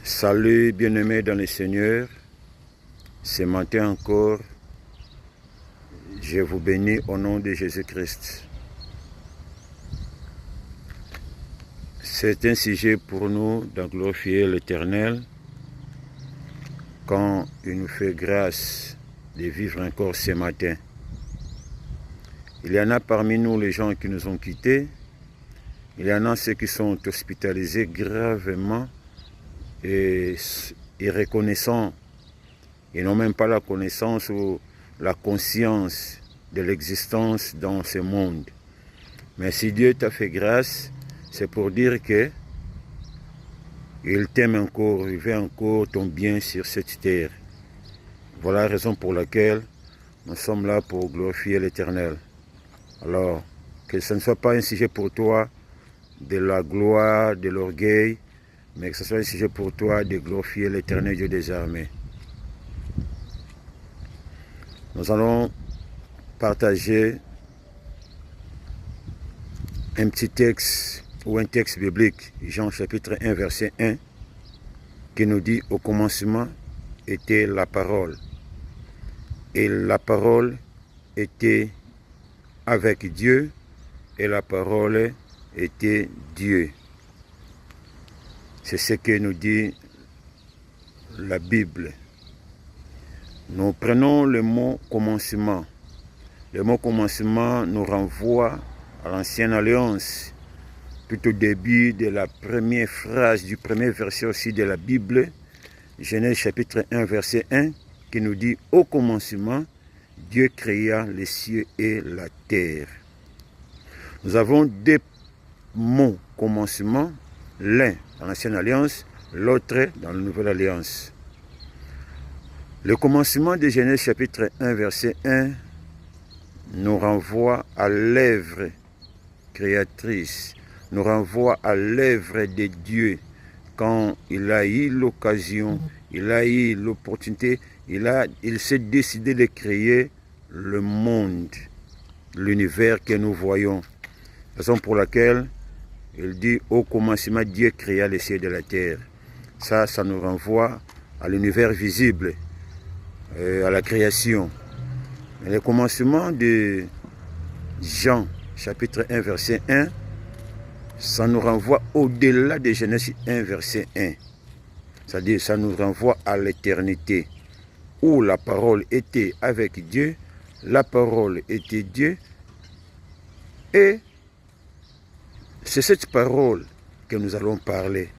Salut bien-aimés dans le Seigneur, ce matin encore, je vous bénis au nom de Jésus-Christ. C'est un sujet pour nous de glorifier l'Éternel quand il nous fait grâce de vivre encore ce matin. Il y en a parmi nous les gens qui nous ont quittés, il y en a ceux qui sont hospitalisés gravement et reconnaissant, ils n'ont même pas la connaissance ou la conscience de l'existence dans ce monde. Mais si Dieu t'a fait grâce, c'est pour dire que il t'aime encore, il veut encore ton bien sur cette terre. Voilà la raison pour laquelle nous sommes là pour glorifier l'Éternel. Alors, que ce ne soit pas un sujet pour toi de la gloire, de l'orgueil, mais que ce soit un sujet pour toi de glorifier l'Éternel Dieu des armées. Nous allons partager un petit texte ou un texte biblique, Jean chapitre 1 verset 1, qui nous dit: au commencement était la parole, et la parole était avec Dieu, et la parole était Dieu. C'est ce que nous dit la Bible. Nous prenons le mot commencement. Le mot commencement nous renvoie à l'ancienne alliance, tout au début de la première phrase du premier verset aussi de la Bible, Genèse chapitre 1 verset 1, qui nous dit: au commencement, Dieu créa les cieux et la terre. Nous avons deux mots commencement, l'un dans l'ancienne alliance, l'autre dans la nouvelle alliance. Le commencement de Genèse chapitre 1 verset 1 nous renvoie à l'œuvre créatrice, nous renvoie à l'œuvre de Dieu quand il a eu l'occasion, il a eu l'opportunité, il s'est décidé de créer le monde, l'univers que nous voyons. Raison pour laquelle il dit: au commencement, Dieu créa les cieux et la terre. Ça nous renvoie à l'univers visible, à la création. Le commencement de Jean, chapitre 1, verset 1, ça nous renvoie au-delà de Genèse 1, verset 1. C'est-à-dire, ça nous renvoie à l'éternité, où la parole était avec Dieu, la parole était Dieu, et c'est cette parole que nous allons parler.